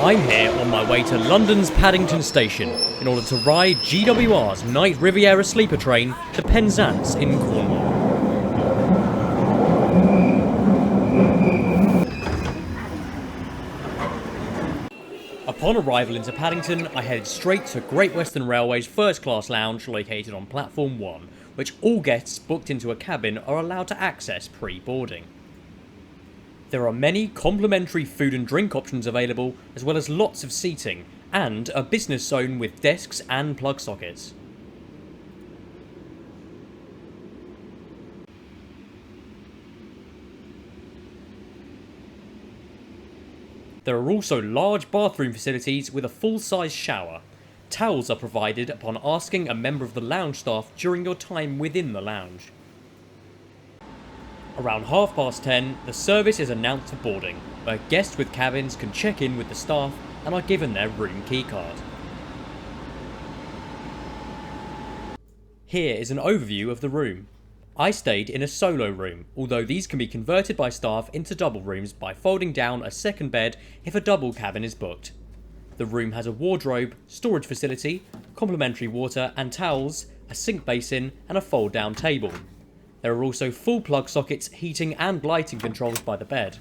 I'm here on my way to London's Paddington station in order to ride GWR's Night Riviera sleeper train to Penzance in Cornwall. Upon arrival into Paddington, I headed straight to Great Western Railway's first class lounge located on platform 1, which all guests booked into a cabin are allowed to access pre-boarding. There are many complimentary food and drink options available, as well as lots of seating, and a business zone with desks and plug sockets. There are also large bathroom facilities with a full-size shower. Towels are provided upon asking a member of the lounge staff during your time within the lounge. Around 10:30, the service is announced for boarding, where guests with cabins can check in with the staff and are given their room keycard. Here is an overview of the room. I stayed in a solo room, although these can be converted by staff into double rooms by folding down a second bed if a double cabin is booked. The room has a wardrobe, storage facility, complimentary water and towels, a sink basin and a fold-down table. There are also full plug sockets, heating and lighting controls by the bed.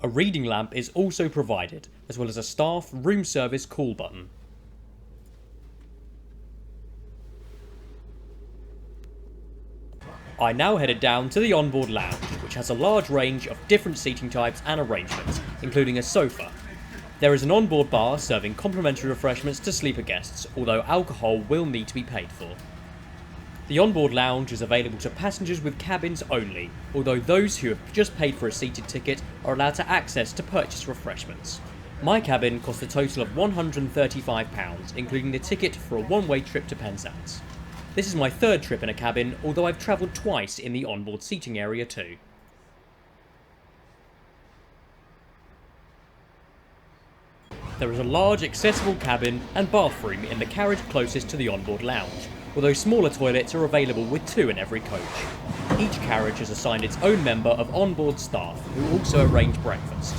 A reading lamp is also provided, as well as a staff room service call button. I now headed down to the Onboard lounge, which has a large range of different seating types and arrangements, including a sofa. There is an onboard bar serving complimentary refreshments to sleeper guests, although alcohol will need to be paid for. The onboard lounge is available to passengers with cabins only, although those who have just paid for a seated ticket are allowed to access to purchase refreshments. My cabin cost a total of £135, including the ticket for a one-way trip to Penzance. This is my third trip in a cabin, although I've travelled twice in the onboard seating area too. There is a large accessible cabin and bathroom in the carriage closest to the onboard lounge, although smaller toilets are available with 2 in every coach. Each carriage is assigned its own member of onboard staff, who also arrange breakfast.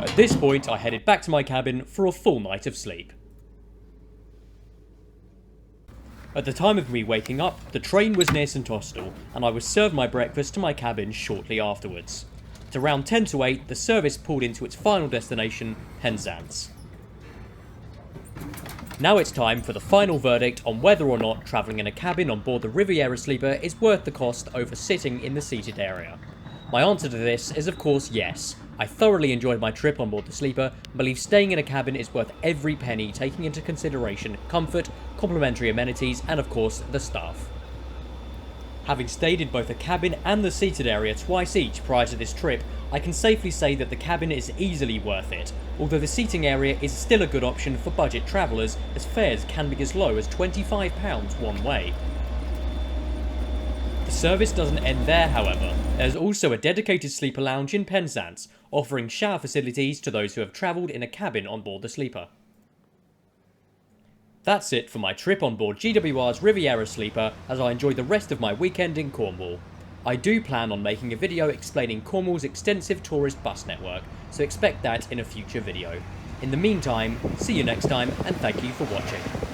At this point, I headed back to my cabin for a full night of sleep. At the time of me waking up, the train was near St Austell, and I was served my breakfast to my cabin shortly afterwards. At around 10 to 8, the service pulled into its final destination, Penzance. Now it's time for the final verdict on whether or not travelling in a cabin on board the Riviera sleeper is worth the cost over sitting in the seated area. My answer to this is of course yes. I thoroughly enjoyed my trip on board the sleeper and believe staying in a cabin is worth every penny, taking into consideration comfort, complimentary amenities and of course the staff. Having stayed in both the cabin and the seated area twice each prior to this trip, I can safely say that the cabin is easily worth it, although the seating area is still a good option for budget travellers, as fares can be as low as £25 one way. The service doesn't end there, however. There's also a dedicated sleeper lounge in Penzance, offering shower facilities to those who have travelled in a cabin on board the sleeper. That's it for my trip on board GWR's Riviera sleeper, as I enjoyed the rest of my weekend in Cornwall. I do plan on making a video explaining Cornwall's extensive tourist bus network, so expect that in a future video. In the meantime, see you next time and thank you for watching.